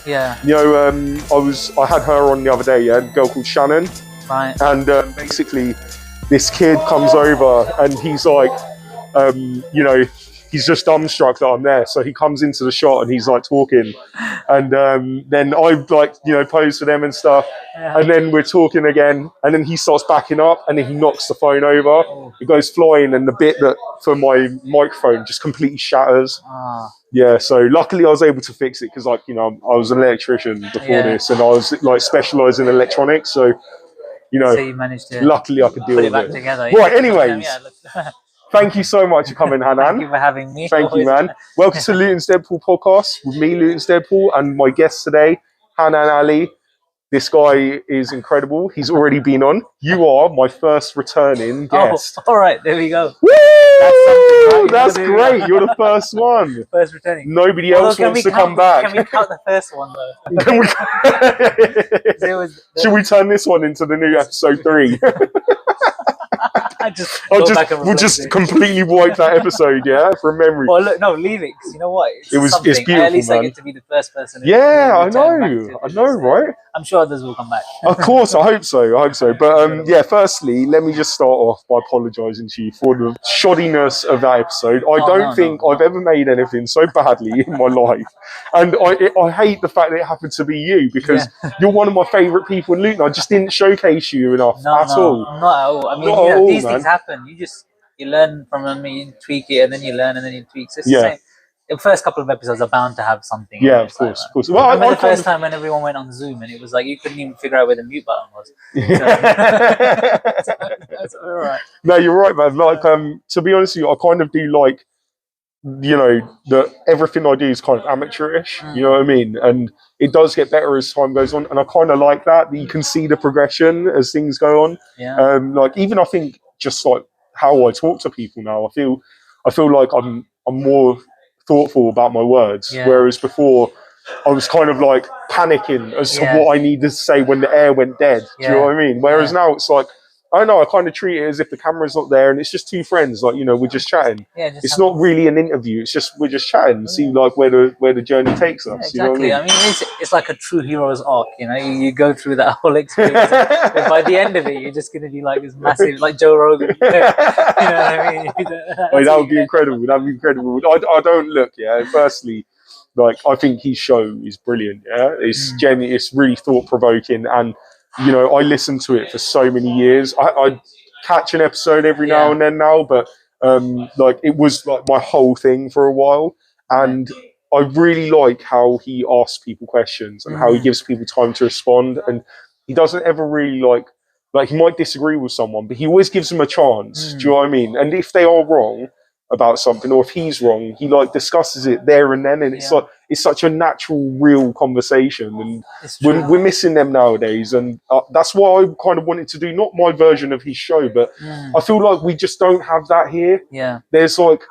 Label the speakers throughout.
Speaker 1: Yeah.
Speaker 2: You know, I had her on the other day, yeah, a girl called Shannon.
Speaker 1: Right.
Speaker 2: And basically, this kid comes over and he's like, you know, he's just dumbstruck that I'm there. So he comes into the shot and he's like talking. And then I like, you know, pose for them and stuff.
Speaker 1: Yeah.
Speaker 2: And then we're talking again. And then he starts backing up and then he knocks the phone over.
Speaker 1: Oh.
Speaker 2: It goes flying and the bit that for my microphone just completely shatters.
Speaker 1: Ah.
Speaker 2: Yeah, so luckily I was able to fix it because, like, you know, I was an electrician before this and I was like specialised in electronics. So, you know,
Speaker 1: So you managed to
Speaker 2: luckily I could deal
Speaker 1: put it
Speaker 2: with
Speaker 1: back together.
Speaker 2: Right, anyways.
Speaker 1: Yeah,
Speaker 2: Thank you so much for coming, Hannan.
Speaker 1: Thank you for having me.
Speaker 2: Thank you, man. Welcome to Luton's Deadpool podcast with me, Luton's Deadpool, and my guest today, Hannan Ali. This guy is incredible. He's already been on. You are my first returning guest.
Speaker 1: Oh, all right, there we go.
Speaker 2: Woo!
Speaker 1: That's something, right?
Speaker 2: That's great. You're the first one.
Speaker 1: First returning.
Speaker 2: Nobody else wants to come back.
Speaker 1: Can we count the first one though?
Speaker 2: Should we turn this one into the new episode 3? We'll just completely wipe that episode, yeah, from memory.
Speaker 1: Well, look, no, leave it. Cause you know what? It's beautiful. At least
Speaker 2: man.
Speaker 1: I get to be the first person.
Speaker 2: Yeah, I know, right?
Speaker 1: I'm sure others will come back.
Speaker 2: Of course, I hope so. But yeah, firstly, let me just start off by apologising to you for the shoddiness of that episode. I don't think I've ever made anything so badly in my life, and I hate the fact that it happened to be you because you're one of my favourite people in Luton. I just didn't showcase you enough at all.
Speaker 1: Not at all. I mean, these things happen. You learn from them, you tweak it, and then you learn, and then you tweak. So it's the same. The first couple of episodes are bound to have something.
Speaker 2: Yeah, of course.
Speaker 1: Well, I remember the first time when everyone went on Zoom and it was like you couldn't even figure out where the mute button was. That's all right.
Speaker 2: No, you're right, man. Like, to be honest with you, I kind of do like, you know, that everything I do is kind of amateurish. You know what I mean? And it does get better as time goes on, and I kind of like that you can see the progression as things go on.
Speaker 1: Yeah.
Speaker 2: Like even I think just like how I talk to people now, I feel like I'm more thoughtful about my words, whereas before I was kind of like panicking as to what I needed to say when the air went dead. Do you know what I mean? Whereas now it's like, I don't know, I kind of treat it as if the camera's not there and it's just two friends, like, you know, we're just chatting. It's not really an interview, it's just we're just chatting, see like where the journey takes us.
Speaker 1: Exactly.
Speaker 2: You know what I
Speaker 1: mean, it's like a true hero's arc, you know, you go through that whole experience and by the end of it you're just gonna be like this massive, like Joe Rogan. You know what I mean?
Speaker 2: That would be incredible. That'd be incredible. I don't look, firstly, like I think his show is brilliant, it's genuine, it's really thought-provoking, and you know, I listened to it for so many years. I catch an episode every now and then now, but like it was like my whole thing for a while. And I really like how he asks people questions and how he gives people time to respond. And he doesn't ever really like he might disagree with someone, but he always gives them a chance. Do you know what I mean? And if they are wrong about something, or if he's wrong, he like discusses it there and then, and it's like it's such a natural, real conversation, and we're missing them nowadays. And that's what I kind of wanted to do, not my version of his show, but I feel like we just don't have that here. There's like,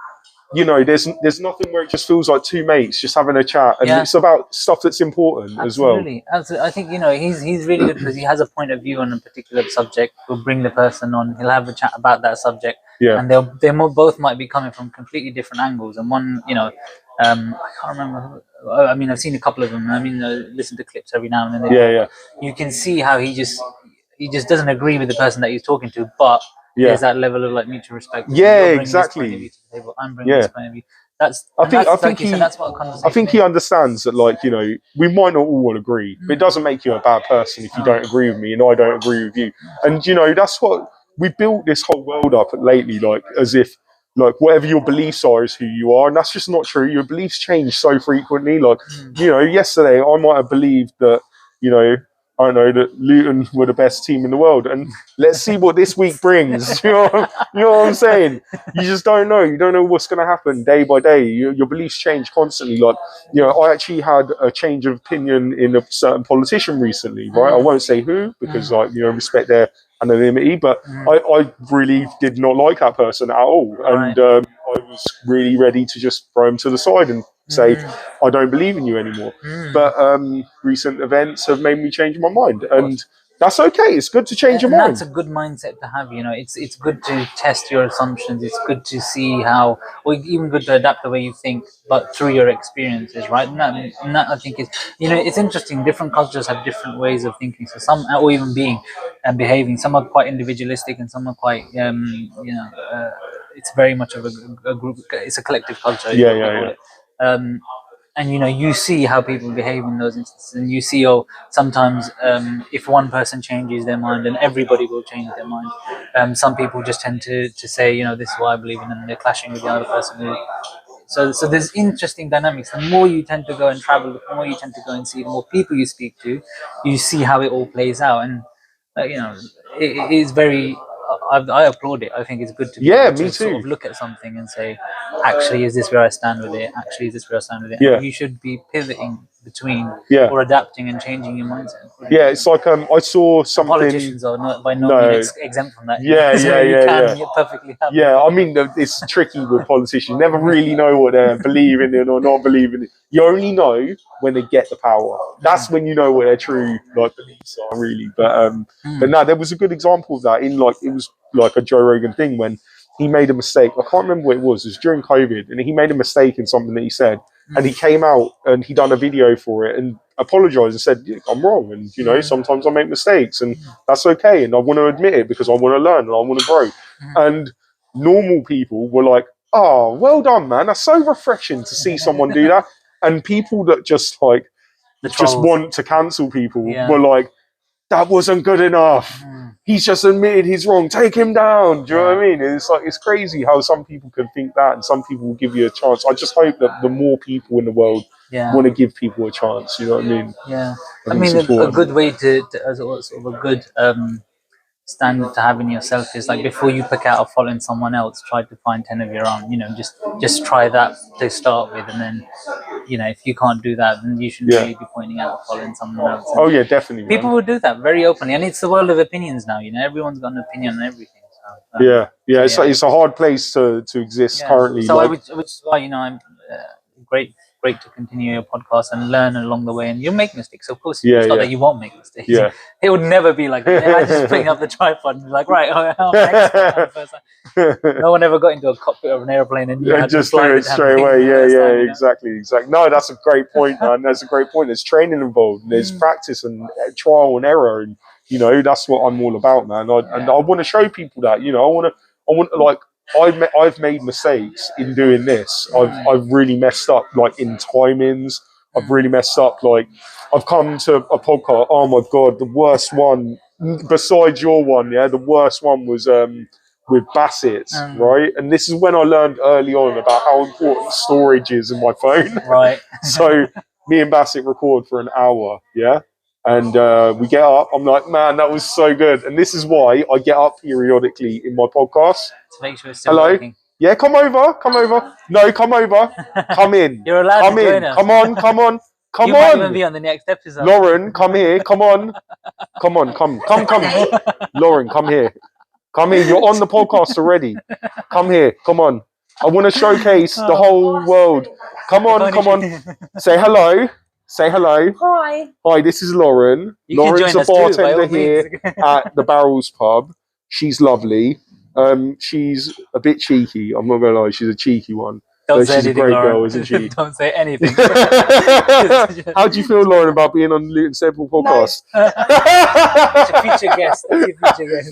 Speaker 2: you know, there's nothing where it just feels like two mates just having a chat, and it's about stuff that's important as well.
Speaker 1: Absolutely. I think, you know, he's really good because he has a point of view on a particular subject. He'll bring the person on, he'll have a chat about that subject, and they both might be coming from completely different angles. And one, you know, I can't remember. I mean, I've seen a couple of them. I mean, I listen to clips every now and then. You can see how he just doesn't agree with the person that he's talking to, but there's that level of like mutual respect.
Speaker 2: Exactly.
Speaker 1: I'm bringing this point of view.
Speaker 2: I think he understands that, like, you know, we might not all agree, but it doesn't make you a bad person if you don't agree with me and I don't agree with you. And you know, that's what we built this whole world up lately, like as if like whatever your beliefs are is who you are, and that's just not true. Your beliefs change so frequently. Like, you know, yesterday I might have believed that, you know, I don't know, that Luton were the best team in the world, and let's see what this week brings. You know what I'm saying? You just don't know. You don't know what's going to happen day by day. Your beliefs change constantly. Like, you know, I actually had a change of opinion in a certain politician recently, right? I won't say who because, like, you know, respect their anonymity, but I really did not like that person at all, and I was really ready to just throw him to the side and say, I don't believe in you anymore. But recent events have made me change my mind, and That's okay. It's good to change your
Speaker 1: And
Speaker 2: mind.
Speaker 1: that's a good mindset to have. It's good to test your assumptions. It's good to see how, or even good to adapt the way you think, but through your experiences, right? And that I think is, it's interesting. Different cultures have different ways of thinking. So some, or even being and behaving. Some are quite individualistic, and some are quite, it's very much of a group. It's a collective culture.
Speaker 2: Yeah.
Speaker 1: And you see how people behave in those instances, and you see, sometimes if one person changes their mind, then everybody will change their mind. Some people just tend to say, this is what I believe in, and they're clashing with the other person. So there's interesting dynamics. The more you tend to go and travel, the more you tend to go and see, the more people you speak to, you see how it all plays out. And it is very, I applaud it. I think it's good to be able to sort of look at something and say, actually, is this where I stand with it? Actually, is this where I stand with it?
Speaker 2: Yeah.
Speaker 1: And you should be pivoting between or adapting and changing your mindset.
Speaker 2: Yeah, it's like I saw something.
Speaker 1: Politicians are not by no means exempt from that.
Speaker 2: Yeah.
Speaker 1: You're perfectly happy.
Speaker 2: Yeah, I mean, it's tricky with politicians. You never really know what they're believing in or not believing in. You only know when they get the power. That's when you know what their true beliefs are, really. But no, there was a good example of that in it was like a Joe Rogan thing when he made a mistake. I can't remember what it was. It was during COVID, and he made a mistake in something that he said, and he came out and he done a video for it and apologized and said, I'm wrong, and sometimes I make mistakes, and that's okay, and I want to admit it because I want to learn and I want to grow. And normal people were like, oh, well done, man, that's so refreshing to see someone do that. And people that just want to cancel people were like, that wasn't good enough. He's just admitted he's wrong. Take him down. Do you know what I mean? And it's crazy how some people can think that, and some people will give you a chance. I just hope that the more people in the world want to give people a chance. You know what I mean?
Speaker 1: Yeah. I mean, a good way to as sort of a good standard to have in yourself is like, before you pick out a following someone else, try to find 10 of your own. Just try that to start with, and then if you can't do that, then you should really be pointing out following someone else.
Speaker 2: Oh yeah, definitely.
Speaker 1: People will do that very openly, and it's the world of opinions now. Everyone's got an opinion on everything.
Speaker 2: So, it's a hard place to exist currently.
Speaker 1: So which is why I'm great to continue your podcast and learn along the way, and you'll make mistakes, of course. It's not that you won't make mistakes. It would never be like I just putting up the tripod and be like, right, no one ever got into a cockpit of an airplane and you had
Speaker 2: just
Speaker 1: to
Speaker 2: do it straight away. Exactly. No, that's a great point, man. That's a great point. There's training involved, and there's practice and trial and error, and that's what I'm all about, man. And I want to show people that I want like, I've made mistakes in doing this. I've really messed up, like in timings. I've really messed up. Like, I've come to a podcast. Oh my god, the worst one besides your one. Yeah, the worst one was with Bassett's, right? And this is when I learned early on about how important storage is in my phone.
Speaker 1: Right.
Speaker 2: So me and Bassett record for an hour. Yeah. And we get up. I'm like, man, that was so good. And this is why I get up periodically in my podcast.
Speaker 1: To make sure it's still working.
Speaker 2: Yeah, come over. No, come over. Come in.
Speaker 1: You're allowed to join us.
Speaker 2: Come on.
Speaker 1: You might even be on the next episode.
Speaker 2: Lauren, come here. Come. Lauren, come here. You're on the podcast already. Come here. Come on. I want to showcase the whole world. Come on. Say hello. Hi, this is Lauren. Lauren's a bartender here at the Barrels Pub. She's lovely. She's a bit cheeky. I'm not going to lie. She's a cheeky one. She's a great girl, isn't she?
Speaker 1: Don't say anything.
Speaker 2: How do you feel, Lauren, about being on the Luton Temple podcast?
Speaker 1: Future guest.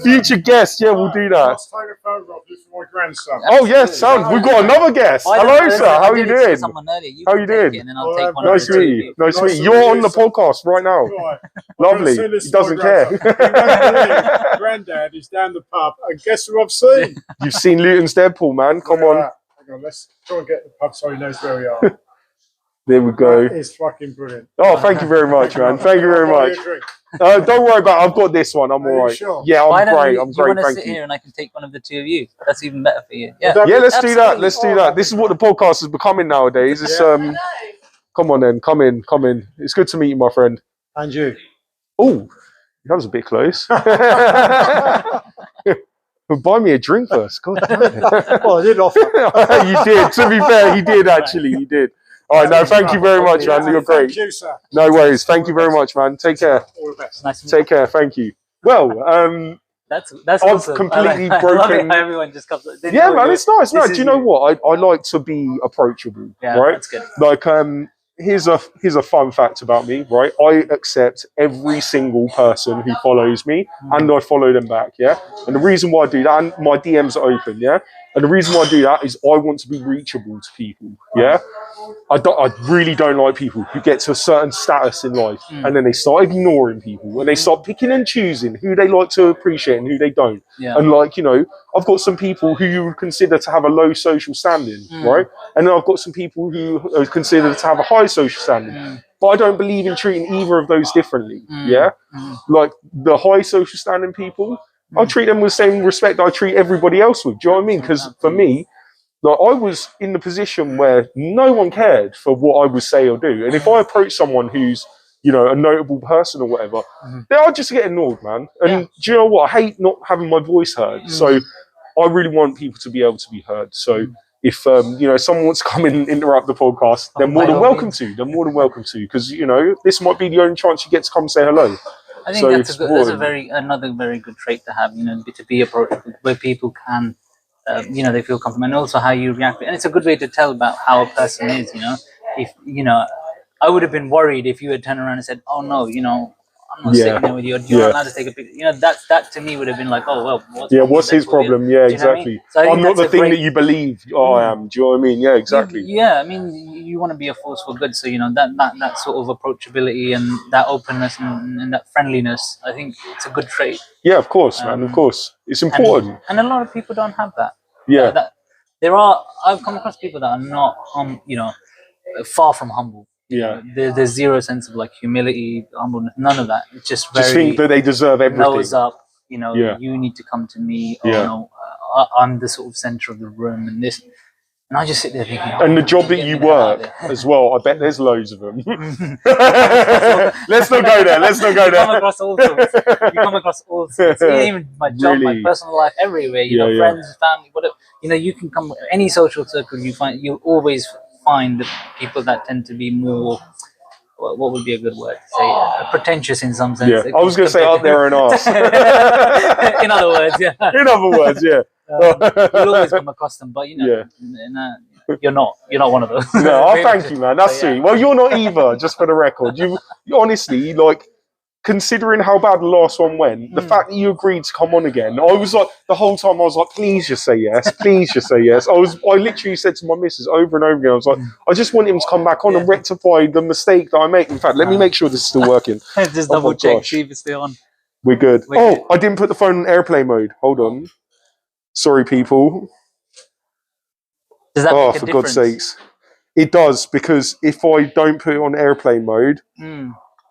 Speaker 2: Future guest, yeah, we'll do that.
Speaker 3: Let's take a photograph. This is my grandson.
Speaker 2: Oh, yes, sounds. We've got another guest. Hello, sir. How are you doing?
Speaker 1: How are you doing?
Speaker 2: Nice to meet you. Nice to meet you. You're on the podcast right now.
Speaker 3: Right.
Speaker 2: Lovely. He doesn't care.
Speaker 3: Granddad is down the pub, and guess who I've seen?
Speaker 2: You've seen Luton's Deadpool, man. Come on.
Speaker 3: Hang on, let's try and get the pub so he knows where we are.
Speaker 2: There we go.
Speaker 3: It's fucking brilliant.
Speaker 2: Oh, thank you very much, man. Thank you very much. Don't worry about it. I've got this one. I'm all right.
Speaker 3: Sure?
Speaker 2: Yeah, I'm great. I'm great.
Speaker 1: You want to
Speaker 2: thank
Speaker 1: sit
Speaker 2: you.
Speaker 1: here and I can take one of the two of you? That's even better for you. Yeah,
Speaker 2: let's do that. Let's do that. This is what the podcast is becoming nowadays. It's come on then. Come in. It's good to meet you, my friend.
Speaker 3: And you.
Speaker 2: Oh, that was a bit close. Buy me a drink first. God damn it.
Speaker 3: Well, I did offer.
Speaker 2: You did. To be fair, he did actually. He did. All right, no, thank you very much, man. You're great.
Speaker 3: Thank you, sir.
Speaker 2: No worries. Thank you very much, man. Take care.
Speaker 3: All the best.
Speaker 1: Nice to meet
Speaker 2: Take care. Thank you. Well,
Speaker 1: that's
Speaker 2: I've
Speaker 1: awesome.
Speaker 2: completely
Speaker 1: I love it
Speaker 2: broken.
Speaker 1: how everyone just comes.
Speaker 2: Yeah, man, it's nice. No,
Speaker 1: This
Speaker 2: do
Speaker 1: is
Speaker 2: you know
Speaker 1: you.
Speaker 2: what? I like to be approachable,
Speaker 1: Yeah,
Speaker 2: right?
Speaker 1: that's good.
Speaker 2: Like, here's a fun fact about me, right? I accept every single person who follows me, and I follow them back, yeah. And the reason why I do that, and my DMs are open, yeah. And the reason why I do that is I want to be reachable to people, yeah. I really don't like people who get to a certain status in life and then they start ignoring people and they start picking and choosing who they like to appreciate and who they don't.
Speaker 1: Yeah.
Speaker 2: And like, you know, I've got some people who you would consider to have a low social standing, right? And then I've got some people who are considered to have a high social standing. But I don't believe in treating either of those differently, yeah? Like the high social standing people, I treat them with the same respect I treat everybody else with. Do you know what I mean? Because for me, like, I was in the position where no one cared for what I would say or do. And if I approach someone who's, you know, a notable person or whatever, then I'll just get ignored, man. And do you know what? I hate not having my voice heard. So I really want people to be able to be heard. So if, you know, someone wants to come in and interrupt the podcast, they're more than welcome to. They're more than welcome to. Because, you know, this might be the only chance you get to come say hello.
Speaker 1: I think that's another very good trait to have, you know, to be approachable, where people can, you know, they feel comfortable, and also how you react. And it's a good way to tell about how a person is, you know. If, you know, I would have been worried if you had turned around and said, oh no, you know, I'm not sitting there with you, or you're not allowed to take a picture. You know, that to me would have been like, oh well, what's
Speaker 2: his problem? Yeah, exactly. I mean? So I'm not the thing that you believe I am. Do you know what I mean? Yeah, exactly.
Speaker 1: I mean, you want to be a force for good, so you know that sort of approachability and that openness and that friendliness, I think it's a good trait.
Speaker 2: Yeah, of course, man. Of course, it's important.
Speaker 1: And a lot of people don't have that.
Speaker 2: Yeah.
Speaker 1: I've come across people that are not, you know, far from humble.
Speaker 2: Yeah.
Speaker 1: There's zero sense of like humility, humbleness, none of that. It's just very.
Speaker 2: Just think that they deserve everything.
Speaker 1: Nose up, you know. You need to come to me. Or, you know, I'm the sort of center of the room, and this. And I just sit there thinking.
Speaker 2: And the job that you work as well, I bet there's loads of them. Let's not go there. Let's not go there.
Speaker 1: You come across all sorts. You come across all sorts. Even my job, my personal life, everywhere. You know, friends, family, whatever. You know, you can come any social circle you find. You'll always find the people that tend to be more. What would be a good word to say? Pretentious in some sense.
Speaker 2: Yeah, I was going to say up there and arse.
Speaker 1: In other words, yeah.
Speaker 2: In other words, yeah.
Speaker 1: You'll always come across them, but you know, you're not one of those.
Speaker 2: No, thank you, man. That's sweet. Well, you're not either. Just for the record, you honestly, like, considering how bad the last one went, the fact that you agreed to come on again, I was like, the whole time I was like, please just say yes, please just say yes. I literally said to my missus over and over again, I was like, I just want him to come back on and rectify the mistake that I make. In fact, let me make sure this is still working.
Speaker 1: Just double check, see if it's still on.
Speaker 2: We're good. I didn't put the phone in airplane mode. Hold on. Sorry, people.
Speaker 1: Does that make a
Speaker 2: for
Speaker 1: difference?
Speaker 2: God's sakes. It does, because if I don't put it on airplane mode,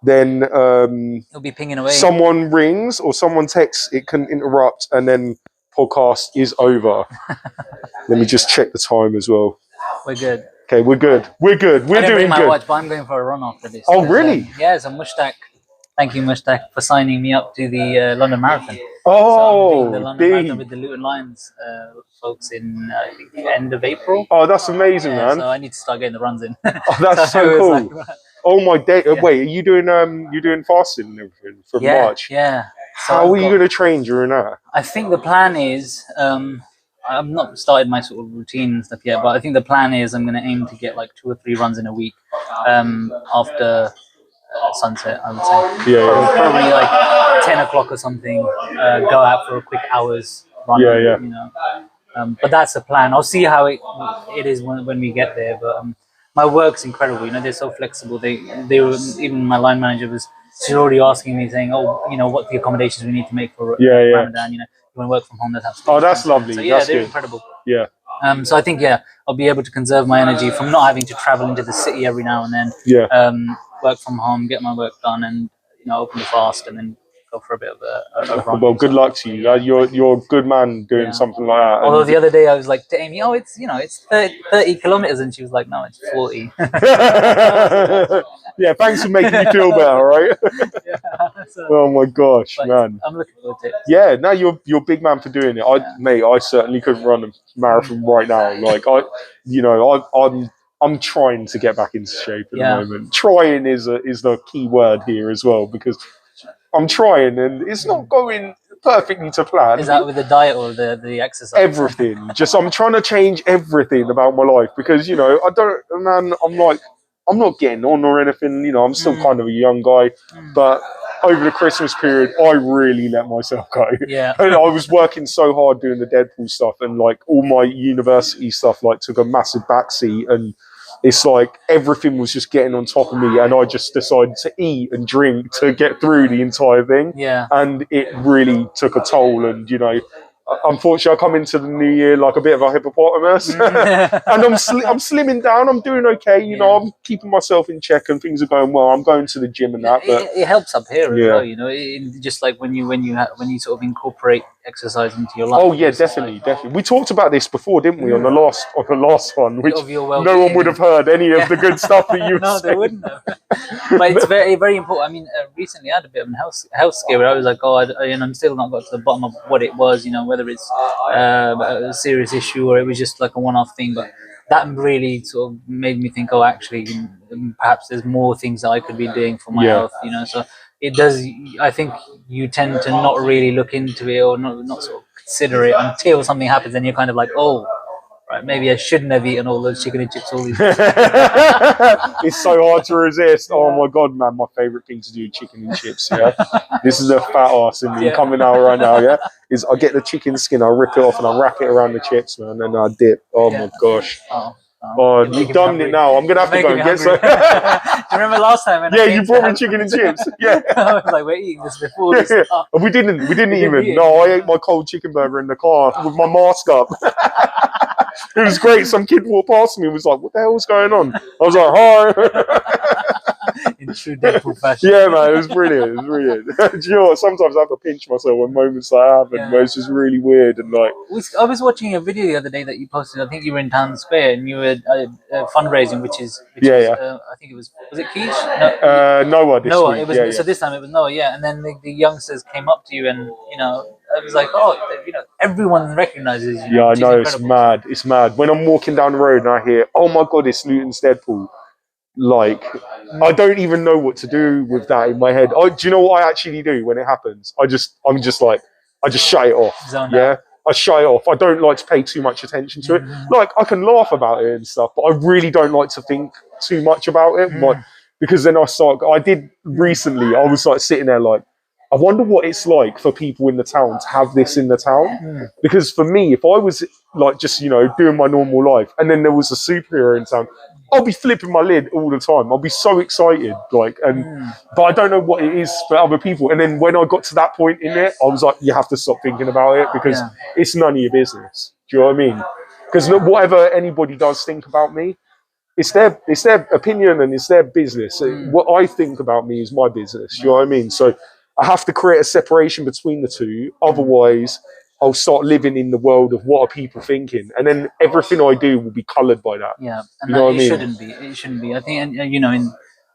Speaker 2: then
Speaker 1: it'll be pinging away.
Speaker 2: Someone rings or someone texts, it can interrupt, and then podcast is over. Let me just check the time as well.
Speaker 1: We're good.
Speaker 2: Okay, we're good. We're good. We're doing
Speaker 1: my
Speaker 2: good.
Speaker 1: watch, but I'm going for a run after this.
Speaker 2: Oh, really?
Speaker 1: Yeah, so Mushtaq. Thank you, Mushtaq, for signing me up to the London Marathon.
Speaker 2: Oh,
Speaker 1: so I'm doing the London Marathon with the Luton Lions folks in I think the end of April.
Speaker 2: Oh, that's amazing, man.
Speaker 1: So I need to start getting the runs in.
Speaker 2: Oh, that's so cool. Like, oh my day! Wait, are you doing fasting and everything from March?
Speaker 1: Yeah. So
Speaker 2: how are you going to train during that?
Speaker 1: I think the plan is I've not started my sort of routine and stuff yet, but I think the plan is I'm going to aim to get like 2 or 3 runs in a week after sunset, I would say. Probably like 10 o'clock or something. Go out for a quick hour's run. You know, but that's the plan. I'll see how it is when we get there. But my work's incredible. You know, they're so flexible. They were, even my line manager she's already asking me, saying, "Oh, you know, what the accommodations we need to make for Ramadan. You know, you want to work from home? That's
Speaker 2: that's lovely.
Speaker 1: So
Speaker 2: that's
Speaker 1: they're
Speaker 2: good.
Speaker 1: incredible.
Speaker 2: Yeah.
Speaker 1: So I think I'll be able to conserve my energy from not having to travel into the city every now and then.
Speaker 2: Yeah.
Speaker 1: Work from home, get my work done, and open the fast, and then go for a bit of a run.
Speaker 2: Well, good luck to you. You're a good man doing something like that.
Speaker 1: Although the other day I was like to Amy, it's 30 kilometers, and she was like, no, it's 40.
Speaker 2: Yeah, thanks for making me feel better, right? Oh my gosh, man!
Speaker 1: I'm looking forward to it.
Speaker 2: Yeah, no, you're a big man for doing it. Mate, I certainly couldn't run a marathon right now. Like I'm I'm trying to get back into shape at the
Speaker 1: Yeah.
Speaker 2: moment. Trying is the key word here as well, because I'm trying and it's not going perfectly to plan.
Speaker 1: Is that with the diet or the exercise?
Speaker 2: Everything. Just I'm trying to change everything about my life, because you know I'm not getting on or anything. You know, I'm still kind of a young guy, but over the Christmas period, I really let myself go.
Speaker 1: Yeah.
Speaker 2: And I was working so hard doing the Deadpool stuff, and like all my university stuff like took a massive backseat, and it's like everything was just getting on top of me, and I just decided to eat and drink to get through the entire thing.
Speaker 1: Yeah.
Speaker 2: And it really took a toll, and you know, unfortunately, I come into the new year like a bit of a hippopotamus, and I'm slimming down. I'm doing okay, you know. I'm keeping myself in check, and things are going well. I'm going to the gym and that, but
Speaker 1: it helps up here as well. You know, just like when you sort of incorporate exercise into your life.
Speaker 2: Oh yeah, definitely. We talked about this before, didn't we? On the last one, which no one would have heard any of the good stuff that you were saying.
Speaker 1: They wouldn't have. But it's very, very important. I mean, recently I had a bit of a health scare where I was like, and I'm still not got to the bottom of what it was. You know, whether it's a serious issue or it was just like a one-off thing. But that really sort of made me think, actually, perhaps there's more things that I could be doing for my health. You know, so it does. I think you tend to not really look into it or not sort of consider it until something happens, and you're kind of like, right, maybe I shouldn't have eaten all those chicken and chips all these days.
Speaker 2: It's so hard to resist. Oh my god, man, my favourite thing to do, chicken and chips, yeah. This is a fat ass in me coming out right now, yeah. Is I get the chicken skin, I rip it off and I wrap it around the chips, man, and I dip. Oh my gosh. Oh, you've done it now. I'm gonna have to go and get some.
Speaker 1: Do you remember last time?
Speaker 2: Yeah, you brought me chicken and chips. Yeah.
Speaker 1: I was like, we're eating this before.
Speaker 2: We didn't even. No, I ate my cold chicken burger in the car with my mask up. It was great. Some kid walked past me and was like, "What the hell's going on?" I was like, "Hi."
Speaker 1: In true Deadpool fashion.
Speaker 2: Yeah, man, it was brilliant. Do you know what? Sometimes I have to pinch myself when moments like happen where it's just really weird and like.
Speaker 1: I was watching a video the other day that you posted. I think you were in Town Square and you were fundraising, which is I think it was it Quiche?
Speaker 2: Noah.
Speaker 1: Noah. It was so this time it was Noah. Yeah, and then the youngsters came up to you and you know. It was like, everyone recognizes you.
Speaker 2: Yeah, I know, it's mad. It's mad. When I'm walking down the road and I hear, oh my God, it's Luton's Deadpool. Like, I don't even know what to do with that in my head. Do you know what I actually do when it happens? I just shut it off. I shut it off. I don't like to pay too much attention to it. Like, I can laugh about it and stuff, but I really don't like to think too much about it. Because then I did recently, I was like sitting there like, I wonder what it's like for people in the town to have this in the town. Because for me, if I was like just, doing my normal life and then there was a superhero in town, I'll be flipping my lid all the time. I'll be so excited. But I don't know what it is for other people. And then when I got to that point in it, I was like, you have to stop thinking about it because it's none of your business. Do you know what I mean? Because whatever anybody does think about me, it's their opinion and it's their business. What I think about me is my business. Do you know what I mean? So I have to create a separation between the two. Otherwise, I'll start living in the world of what are people thinking, and then everything I do will be coloured by that.
Speaker 1: Yeah, and
Speaker 2: you know what I mean?
Speaker 1: It shouldn't be. I think,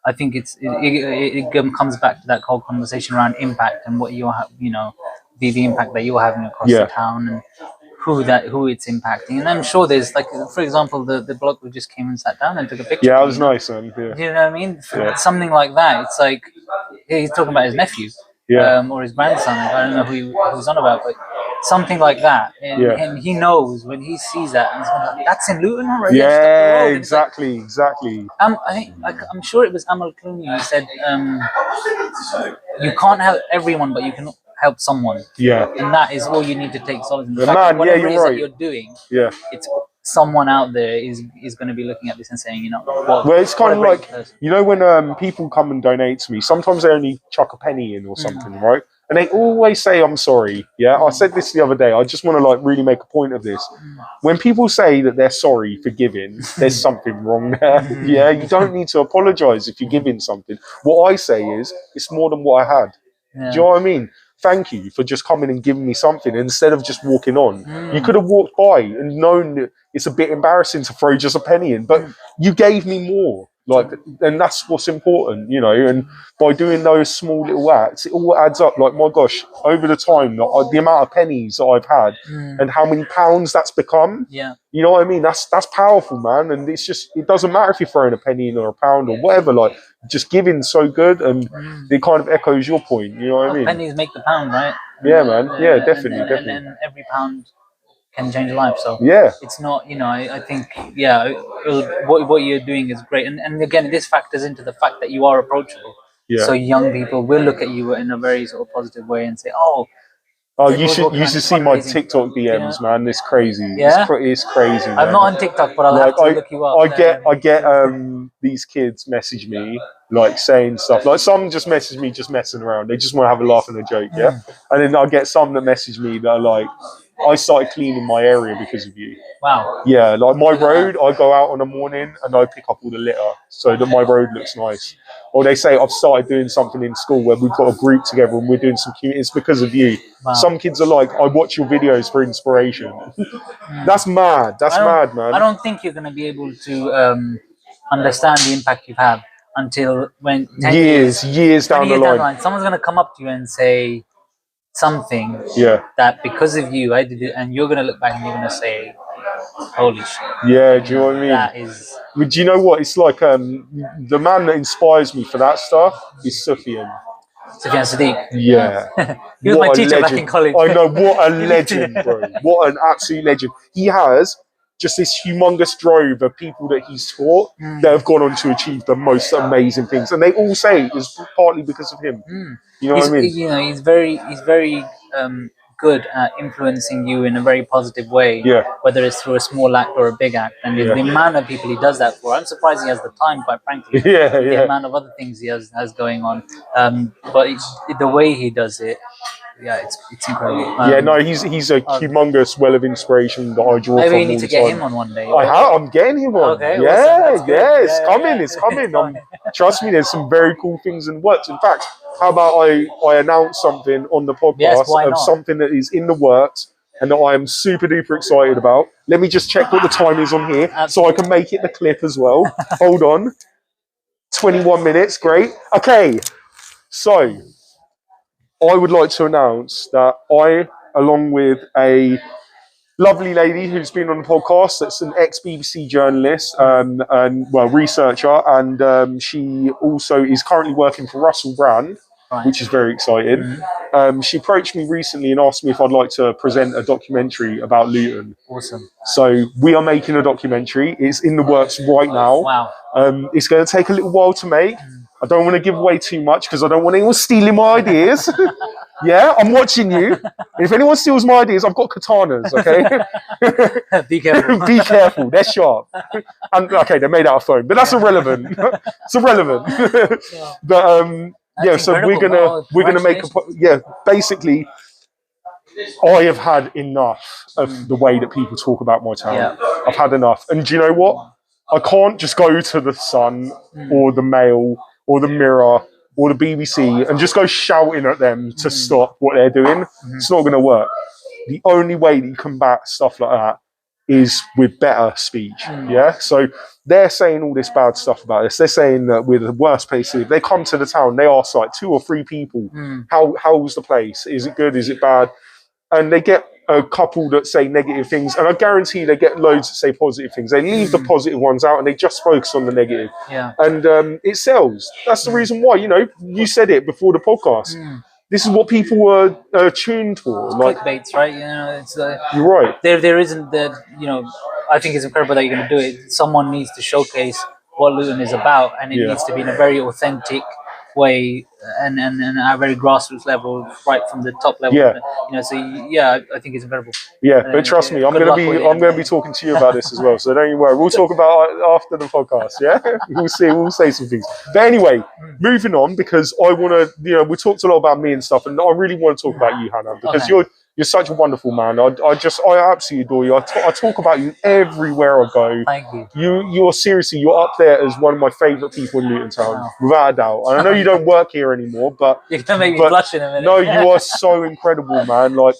Speaker 1: I think it comes back to that whole conversation around impact and what you have, the impact that you're having across the town and who it's impacting. And I'm sure there's like, for example, the bloke who just came and sat down and took a picture.
Speaker 2: Yeah, that was nice, man. Yeah.
Speaker 1: You know what I mean? Something like that. It's like he's talking about his nephew. Or his grandson. I don't know who he was on about, but something like that. And he knows when he sees that, and he's like, that's in Luton already.
Speaker 2: Yeah, exactly.
Speaker 1: I'm sure it was Amal Clooney who said, you can't help everyone, but you can help someone.
Speaker 2: Yeah.
Speaker 1: And that is all you need to take solace in.
Speaker 2: Whatever it is
Speaker 1: that you're doing, it's someone out there is going to be looking at this and saying, well,
Speaker 2: it's kind of like, when people come and donate to me, sometimes they only chuck a penny in or something, right? And they always say, I'm sorry. Yeah, I said this the other day. I just want to really make a point of this. When people say that they're sorry for giving, there's something wrong there. Yeah, you don't need to apologize if you're giving something. What I say is, it's more than what I had. Do you know what I mean? Thank you for just coming and giving me something instead of just walking on. You could have walked by and known that it's a bit embarrassing to throw just a penny in, but you gave me more. Like, and that's what's important, you know. And by doing those small little acts, it all adds up. Like, my gosh, over the time, the amount of pennies that I've had, and how many pounds that's become.
Speaker 1: Yeah.
Speaker 2: You know what I mean? That's powerful, man. And it's just, it doesn't matter if you're throwing a penny in or a pound or whatever. Like, just giving's so good, and it kind of echoes your point. You know what I mean?
Speaker 1: Pennies make the pound, right?
Speaker 2: Yeah, man. Yeah, definitely, definitely.
Speaker 1: And every pound can change a life. So
Speaker 2: yeah,
Speaker 1: it's not, you know, I think, yeah, what you're doing is great. And again, this factors into the fact that you are approachable.
Speaker 2: yeah.
Speaker 1: So young people will look at you in a very sort of positive way and say, oh,
Speaker 2: you should see my TikTok DMs, man. It's crazy.
Speaker 1: Yeah?
Speaker 2: It's crazy. Man.
Speaker 1: I'm not on TikTok, but I'll have to look you up.
Speaker 2: I get these kids message me like saying stuff. Like, some just message me just messing around. They just want to have a laugh and a joke, yeah. And then I get some that message me that are like, I started cleaning my area because of you.
Speaker 1: Wow.
Speaker 2: Yeah, like my road, I go out in the morning and I pick up all the litter so that my road looks nice. Or they say I've started doing something in school where we've got a group together and we're doing some community. It's because of you.
Speaker 1: Wow.
Speaker 2: Some kids are like, I watch your videos for inspiration. That's mad. That's mad, man.
Speaker 1: I don't think you're going to be able to understand the impact you've had until when 10
Speaker 2: years down the line.
Speaker 1: Someone's going to come up to you and say something that because of you I did it, and you're going to look back and you're going to say, holy shit.
Speaker 2: Yeah, do you know what I mean?
Speaker 1: That is...
Speaker 2: But do you know what? It's like the man that inspires me for that stuff is Sufyan.
Speaker 1: Sufyan Sadiq.
Speaker 2: Yeah.
Speaker 1: He was my teacher back in college.
Speaker 2: I know, what a legend, bro. What an absolute legend. He has just this humongous drove of people that he's taught that have gone on to achieve the most amazing things. And they all say it's partly because of him. You know what I mean?
Speaker 1: You know, he's very good at influencing you in a very positive way, whether it's through a small act or a big act. And the amount of people he does that for, I'm surprised he has the time, quite frankly. The amount of other things he has going on. But the way he does it, it's incredible.
Speaker 2: He's a humongous well of inspiration that I draw from.
Speaker 1: Maybe you need to get him on one day.
Speaker 2: I'm getting him on.
Speaker 1: Okay,
Speaker 2: It's coming. Trust me, there's some very cool things in the works. In fact, how about I announce something on the podcast of something that is in the works and that I am super duper excited about. Let me just check what the time is on here so I can make it the clip as well. Hold on. 21 minutes, great. Okay, so I would like to announce that I, along with a lovely lady who's been on the podcast, that's an ex-BBC journalist and researcher, and she also is currently working for Russell Brand, which is very exciting. She approached me recently and asked me if I'd like to present a documentary about Luton.
Speaker 1: Awesome.
Speaker 2: So we are making a documentary. It's in the works right now.
Speaker 1: Wow.
Speaker 2: It's going to take a little while to make. I don't want to give away too much because I don't want anyone stealing my ideas. Yeah, I'm watching you. And if anyone steals my ideas, I've got katanas, okay?
Speaker 1: Be careful.
Speaker 2: Be careful, they're sharp. And okay, they're made out of foam, but that's irrelevant. It's irrelevant. But so we're gonna make basically I have had enough of the way that people talk about my town. I've had enough. And do you know what? I can't just go to the Sun or the Mail or the Mirror or the BBC and just go shouting at them to stop what they're doing. It's not going to work. The only way that you combat stuff like that is with better speech. So they're saying all this bad stuff about us. They're saying that we're the worst place to live. They come to the town, they ask like 2 or 3 people, how's the place? Is it good? Is it bad? And they get a couple that say negative things, and I guarantee they get loads that say positive things. They leave the positive ones out and they just focus on the negative. And it sells. That's the reason why, you said it before the podcast. This is what people were tuned for. Like
Speaker 1: clickbaits, right? It's
Speaker 2: you're right.
Speaker 1: There isn't that. I think it's incredible that you're going to do it. Someone needs to showcase what Luton is about, and it needs to be in a very authentic way and at a very grassroots level, right from the top level. I think it's incredible.
Speaker 2: But trust me, I'm gonna be talking to you about this as well, so don't you worry. We'll talk about it after the podcast. We'll say some things. But anyway, moving on, because I want to, we talked a lot about me and stuff, and I really want to talk about you, Hannan, because you're such a wonderful man. I absolutely adore you. I talk about you everywhere I go.
Speaker 1: Thank you.
Speaker 2: You're seriously, you're up there as one of my favourite people in Luton Town, without a doubt. And I know you don't work here anymore, but
Speaker 1: you're gonna make me blush in a minute.
Speaker 2: No, you are so incredible, man. Like,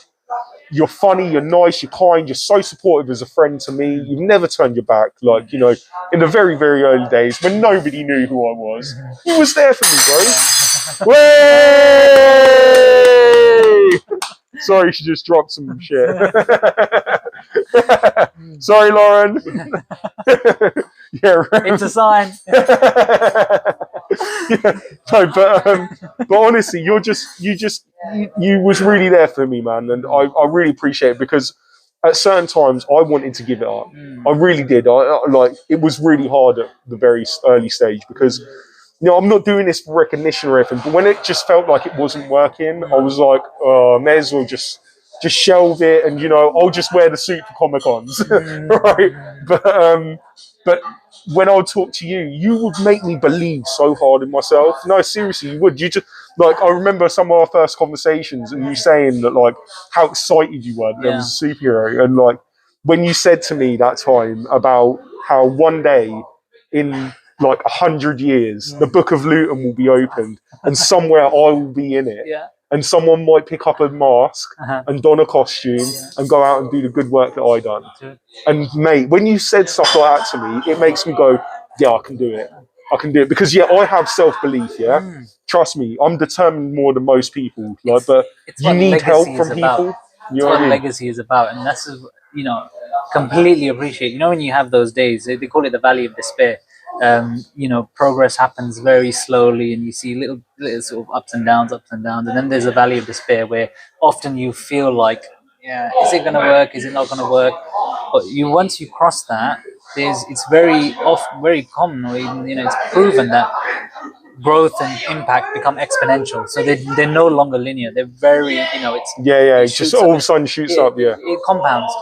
Speaker 2: you're funny, you're nice, you're kind, you're so supportive as a friend to me. You've never turned your back. Like, you know, in the very, very early days when nobody knew who I was, you was there for me, bro. Way! Sorry, she just dropped some shit. Sorry, Lauren. Yeah, right.
Speaker 1: It's a sign.
Speaker 2: Yeah, no, but honestly, you was really there for me, man, and I really appreciate it, because at certain times I wanted to give it up. I really did. I like, it was really hard at the very early stage, because you know, I'm not doing this for recognition or anything, but when it just felt like it wasn't working, I was like, may as well just shelve it, and you know, I'll just wear the suit for Comic Cons, right? But when I would talk to you, you would make me believe so hard in myself. No, seriously, you would. You just, like, I remember some of our first conversations, and you saying that, like, how excited you were that there was a superhero, and like when you said to me that time about how one day in like 100 years, the Book of Luton will be opened, and somewhere I will be in it.
Speaker 1: Yeah.
Speaker 2: And someone might pick up a mask and don a costume and go out and do the good work that I done. And mate, when you said stuff like that to me, it makes me go, yeah, I can do it. I can do it, because yeah, I have self-belief. Yeah, trust me, I'm determined more than most people. Like, but you need help from people.
Speaker 1: That's what legacy is about, and that's, you know, completely appreciate. You know, when you have those days, they call it the valley of despair. You know, progress happens very slowly, and you see little sort of ups and downs, and then there's a valley of despair where often you feel like, yeah, is it going to work? Is it not going to work? But once you cross that, it's very common, or even, you know, it's proven that growth and impact become exponential. So they're no longer linear. They're very, you know, it's
Speaker 2: it just all of a sudden shoots up. Yeah,
Speaker 1: it compounds.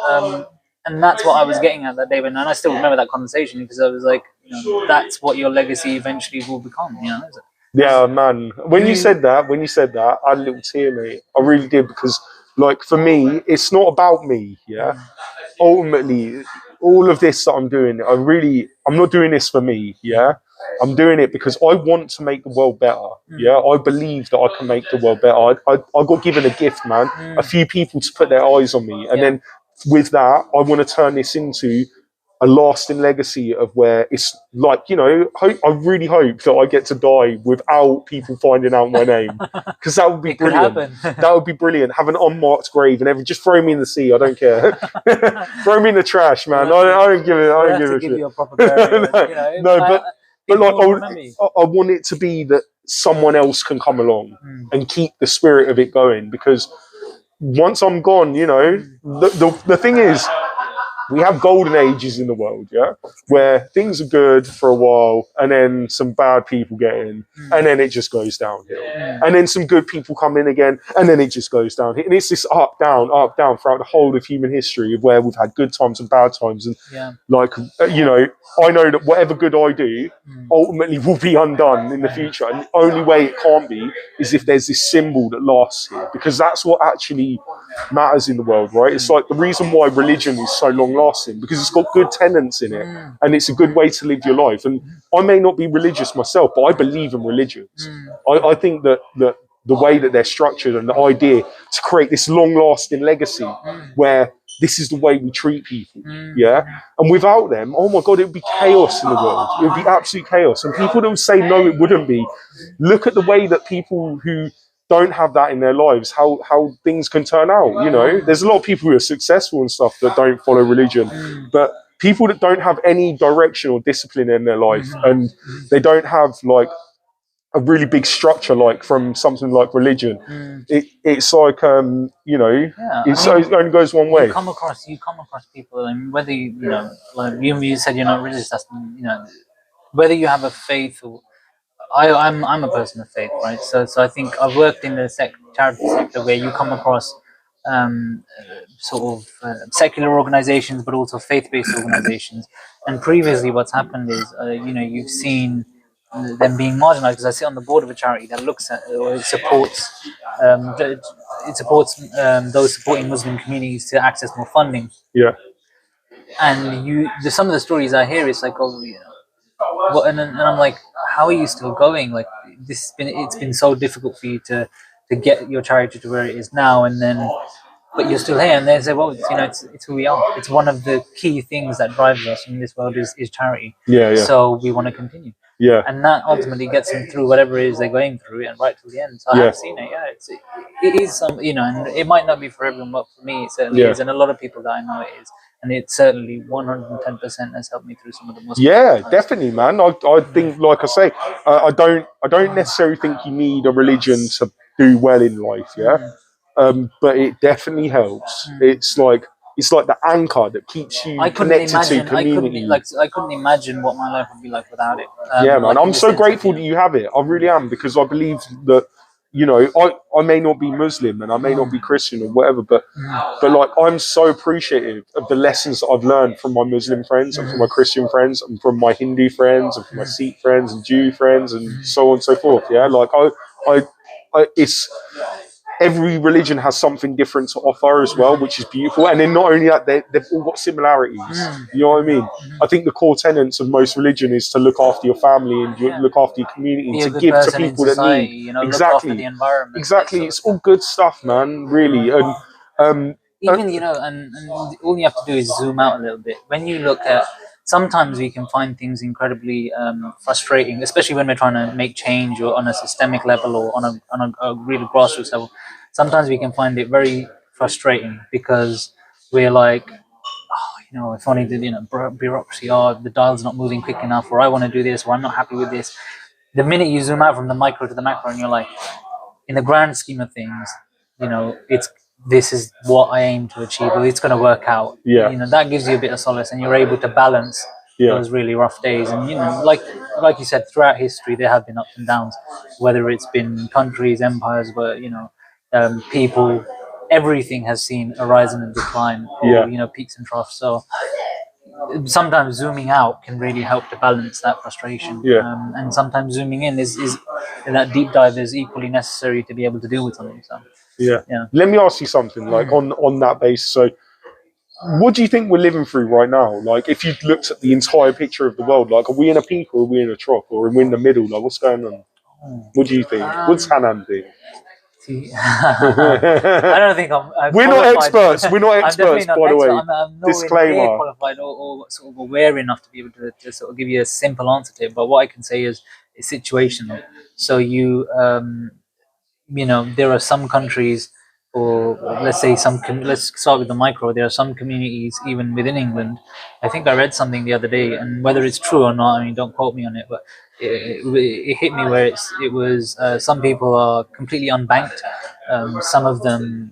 Speaker 1: And that's what I was getting at that day, and I still remember that conversation, because I was like, you know, that's what your legacy eventually will become. You know.
Speaker 2: Yeah, man. When you said that, I had a little tear, mate. I really did, because, like, for me, it's not about me. Yeah. Ultimately, all of this that I'm doing, I'm not doing this for me. Yeah. I'm doing it because I want to make the world better. Yeah. I believe that I can make the world better. I got given a gift, man. A few people to put their eyes on me, and then with that, I want to turn this into a lasting legacy of where it's like, you know, I really hope that I get to die without people finding out my name, because that would be brilliant. That would be brilliant. Have an unmarked grave and just throw me in the sea. I don't care. Throw me in the trash, man. I don't give it. I don't give a shit.
Speaker 1: You a proper burial,
Speaker 2: but like, I want it to be that someone else can come along and keep the spirit of it going, because once I'm gone, you know, the thing is, we have golden ages in the world, yeah, where things are good for a while, and then some bad people get in, and then it just goes downhill. And then some good people come in again, and then it just goes downhill. And it's this up, down throughout the whole of human history, of where we've had good times and bad times. And like, you know, I know that whatever good I do ultimately will be undone in the future. And the only way it can't be is if there's this symbol that lasts here, because that's what actually matters in the world, right? It's like the reason why religion is so long lasting, because it's got good tenets in it, and it's a good way to live your life. And I may not be religious myself, but I believe in religions. I think that the way that they're structured, and the idea to create this long lasting legacy where this is the way we treat people, and without them, oh my god, it would be chaos in the world. It would be absolute chaos. And people that would say no, it wouldn't be, look at the way that people who don't have that in their lives, how things can turn out. You know, there's a lot of people who are successful and stuff that don't follow religion, but people that don't have any direction or discipline in their life, and they don't have like a really big structure, like from something like religion, it's like, you know, it only goes one way.
Speaker 1: You come across people, and whether you know, like you said you're not religious, that's, you know, whether you have a faith or I'm a person of faith, right? So I think I've worked in the charity sector where you come across sort of secular organizations, but also faith-based organizations. And previously, what's happened is, you know, you've seen them being marginalized. Because I sit on the board of a charity that looks at, or it supports those supporting Muslim communities to access more funding.
Speaker 2: Yeah.
Speaker 1: And some of the stories I hear, it's like, oh, you know. And I'm like, how are you still going? Like, it's been so difficult for you to get your charity to where it is now, and then but you're still here. And they say, well, it's who we are. It's one of the key things that drives us in this world is charity. So we want to continue. And that ultimately gets them through whatever it is they're going through, and right till the end. So I have seen it. It is some, and it might not be for everyone, but for me, it certainly is, and a lot of people that I know it is. And it certainly 110% has helped me through some of the most.
Speaker 2: Definitely, man. I think, like I say, I don't necessarily think you need a religion to do well in life. But it definitely helps. It's like the anchor that keeps you connected to community.
Speaker 1: I couldn't imagine what my life would be like without it.
Speaker 2: Man, I'm so grateful that you have it. I really am, because I believe that, I may not be Muslim and I may not be Christian or whatever, but like, I'm so appreciative of the lessons that I've learned from my Muslim friends and from my Christian friends and from my Hindu friends and from my Sikh friends and Jew friends and so on and so forth. Like it's. Every religion has something different to offer as well, which is beautiful. And then not only that, they've all got similarities. You know what I mean? I think the core tenets of most religion is to look after your family and look after your community, to give to people that need.
Speaker 1: Exactly. Look after the environment.
Speaker 2: Exactly. It's all good stuff, man. Really. And
Speaker 1: even and all you have to do is zoom out a little bit. When you look at, sometimes we can find things incredibly frustrating, especially when we're trying to make change or on a systemic level or on a real grassroots level. Sometimes we can find it very frustrating because we're like, if only bureaucracy, the dial's not moving quick enough, or I want to do this, or I'm not happy with this. The minute you zoom out from the micro to the macro, and you're like, in the grand scheme of things, this is what I aim to achieve, or it's going to work out. That gives you a bit of solace, and you're able to balance those really rough days. And like you said, throughout history there have been ups and downs, whether it's been countries, empires, but people, everything has seen a rise and a decline, or peaks and troughs. So sometimes zooming out can really help to balance that frustration. And sometimes zooming in is that deep dive is equally necessary to be able to deal with something. So
Speaker 2: let me ask you something, like on that base. So what do you think we're living through right now? Like, if you looked at the entire picture of the world, like, are we in a peak, or are we in a trough, or are we in the middle? Like, what's going on? What do you think? What's Hannan doing?
Speaker 1: I don't think
Speaker 2: we're not experts. We're not experts, by the way.
Speaker 1: I'm
Speaker 2: Disclaimer.
Speaker 1: Qualified or sort of aware enough to be able to sort of give you a simple answer to it. But what I can say is it's situational. So there are some countries, or let's say let's start with the micro. There are some communities, even within England. I think I read something the other day, and whether it's true or not, I mean, don't quote me on it, but it hit me where it was some people are completely unbanked. Some of them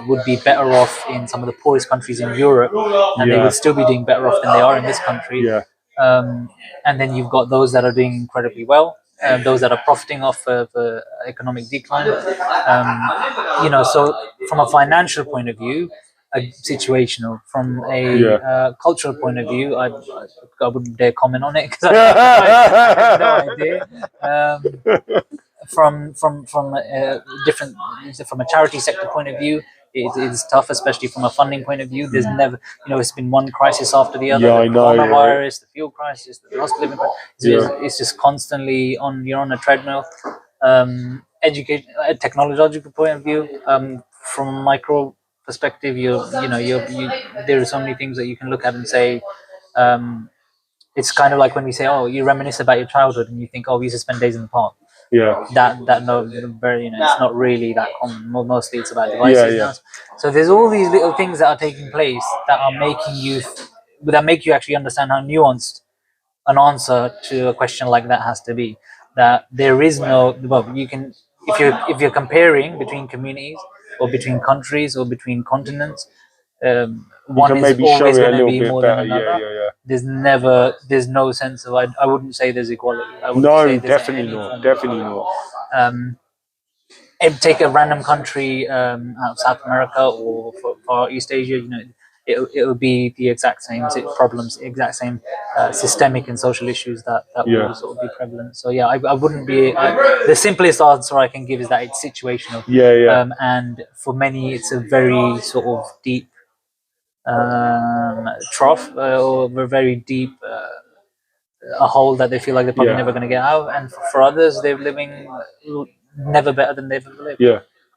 Speaker 1: would be better off in some of the poorest countries in Europe, and they would still be doing better off than they are in this country. And then you've got those that are doing incredibly well, those that are profiting off of economic decline. So from a financial point of view, situational. From a cultural point of view, I wouldn't dare comment on it because I have no idea. From a different, from a charity sector point of view, it is tough, especially from a funding point of view. There's never, it's been one crisis after the other. The coronavirus, the fuel crisis, the cost of living crisis. It's just constantly you're on a treadmill. Technological point of view, from a micro perspective, there are so many things that you can look at and say. It's kind of like when we say, "Oh, you reminisce about your childhood," and you think, "Oh, we used to spend days in the park." It's not really that common. Mostly it's about devices now. So there's all these little things that are taking place that are make you actually understand how nuanced an answer to a question like that has to be. That there is you can, if you're comparing between communities or between countries or between continents, one is always going to be more than another. There's no sense of, I wouldn't say there's equality.
Speaker 2: No, definitely not.
Speaker 1: Take a random country out of South America or for East Asia, it'll be the exact same problems, the exact same systemic and social issues that will sort of be prevalent. So I wouldn't be the simplest answer I can give is that it's situational. And for many, it's a very sort of deep trough or a very deep a hole that they feel like they're probably never going to get out. And for others, they're living never better than they've ever lived.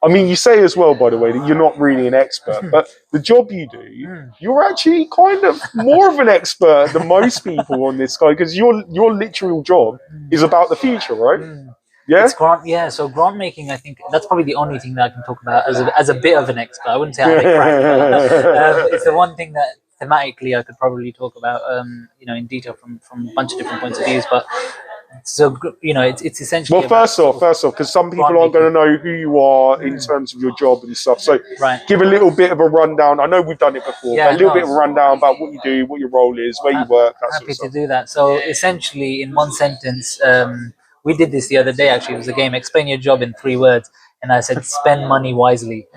Speaker 2: I mean, you say as well, by the way, that you're not really an expert, but the job you do, you're actually kind of more of an expert than most people on this guy, because your literal job is about the future, right? Yeah.
Speaker 1: It's grant, so grant making, I think that's probably the only thing that I can talk about as a bit of an expert. I wouldn't say I'm a crack, but it's the one thing that thematically I could probably talk about, in detail from a bunch of different points of views. But so it's essentially.
Speaker 2: Well, first off, because some people aren't going to know who you are in terms of your job and stuff. So, give a little bit of a rundown. I know we've done it before, but a little bit of a rundown about what you do, what your role is, where you work.
Speaker 1: Happy to do that. So, essentially, in one sentence, we did this the other day. Actually, it was a game. Explain your job in 3 words, and I said, "Spend money wisely."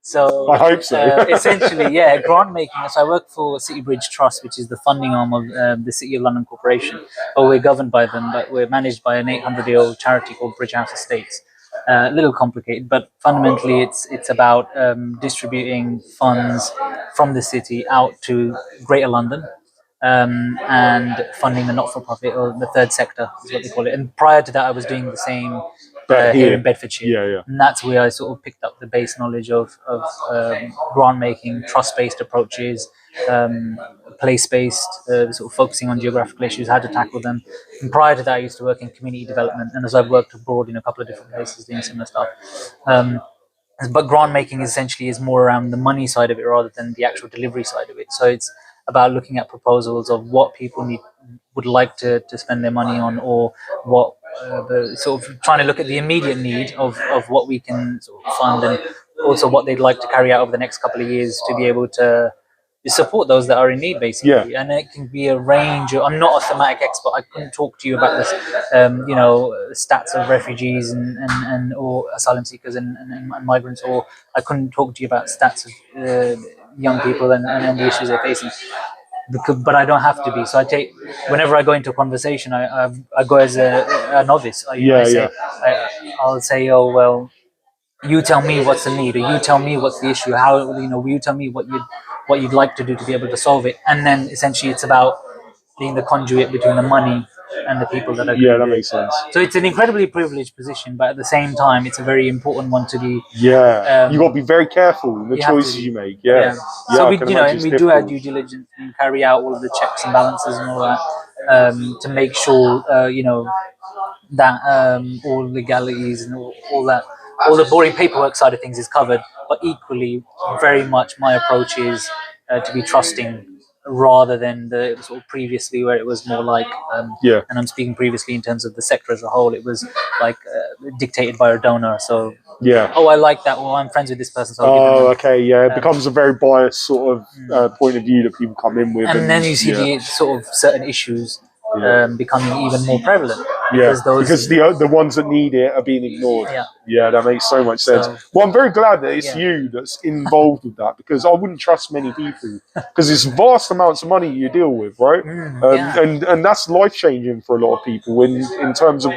Speaker 1: So
Speaker 2: I hope so.
Speaker 1: Essentially, grant making. So I work for City Bridge Trust, which is the funding arm of the City of London Corporation. But we're governed by them, but we're managed by an 800-year-old charity called Bridge House Estates. A little complicated, but fundamentally, it's about distributing funds from the city out to Greater London. And funding the not-for-profit, or the third sector is what they call it. And prior to that, I was doing the same here in Bedfordshire.
Speaker 2: Yeah.
Speaker 1: And that's where I sort of picked up the base knowledge of grant-making, trust-based approaches, place-based, sort of focusing on geographical issues, how to tackle them. And prior to that, I used to work in community development, and as I've worked abroad in a couple of different places doing similar stuff. But grant making essentially is more around the money side of it rather than the actual delivery side of it. So it's about looking at proposals of what people would like to spend their money on, or what the sort of trying to look at the immediate need of what we can sort of fund, and also what they'd like to carry out over the next couple of years to be able to support those that are in need, basically. And it can be a range of, I'm not a thematic expert. I couldn't talk to you about this, stats of refugees and or asylum seekers and migrants, or I couldn't talk to you about stats of young people and the issues they're facing. But I don't have to be. So whenever I go into a conversation, I go as a novice. I'll say, oh, well, you tell me what's the need, or you tell me what's the issue. You tell me what you'd like to do to be able to solve it. And then essentially it's about being the conduit between the money and the people that are
Speaker 2: that makes sense.
Speaker 1: So it's an incredibly privileged position, but at the same time, it's a very important one to be.
Speaker 2: You got to be very careful in the choices you make.
Speaker 1: So we do our due diligence and carry out all of the checks and balances and all that to make sure that all legalities and all that, all the boring paperwork side of things is covered. But equally, very much my approach is to be trusting, rather than the sort of previously where it was more like, and I'm speaking previously in terms of the sector as a whole, it was like dictated by a donor. So I like that. Well, I'm friends with this person. So
Speaker 2: it becomes a very biased sort of point of view that people come in with,
Speaker 1: and then you see the sort of certain issues becoming even more prevalent.
Speaker 2: Because the ones that need it are being ignored. That makes so much sense. Well, I'm very glad that it's you that's involved with that, because I wouldn't trust many people, because it's vast amounts of money you deal with, right? And that's life-changing for a lot of people in terms of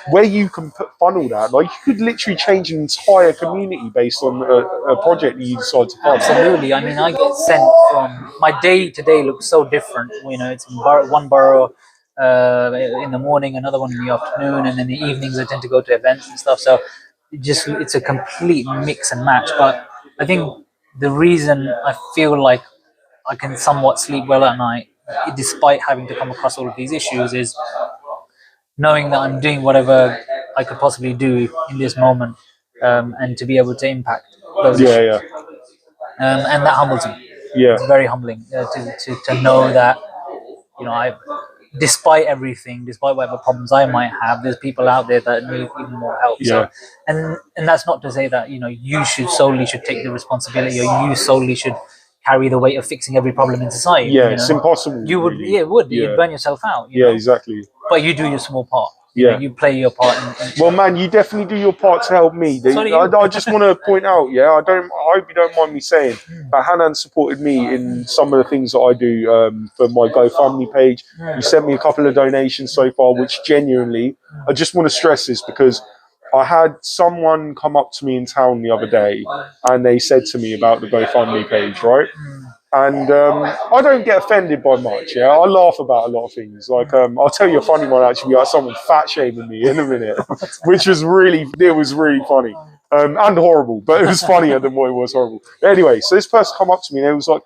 Speaker 2: where you can funnel that. Like, you could literally change an entire community based on a project that you decide to fund.
Speaker 1: Absolutely. I mean, I get sent from, my day-to-day looks so different. It's in one borough in the morning, another one in the afternoon, and in the evenings I tend to go to events and stuff. So it's a complete mix and match. But I think the reason I feel like I can somewhat sleep well at night, despite having to come across all of these issues, is knowing that I'm doing whatever I could possibly do in this moment, and to be able to impact those issues. And that humbles me. It's very humbling to know that despite everything, despite whatever problems I might have, there's people out there that need even more help. So, and that's not to say that you should take the responsibility, or you solely should carry the weight of fixing every problem in society.
Speaker 2: It's impossible.
Speaker 1: You would, you'd burn yourself out.
Speaker 2: Exactly.
Speaker 1: But you do your small part. You play your part.
Speaker 2: Well, man, you definitely do your part to help me. I just want to point out, I hope you don't mind me saying that Hannan supported me in some of the things that I do for my GoFundMe page. You sent me a couple of donations so far, which genuinely, I just want to stress this, because I had someone come up to me in town the other day, and they said to me about the GoFundMe page, right? And I don't get offended by much. Yeah, I laugh about a lot of things. Like I'll tell you a funny one actually. Like someone fat shaming me in a minute, which was really funny and horrible, but it was funnier than what it was horrible. Anyway, so this person come up to me and it was like,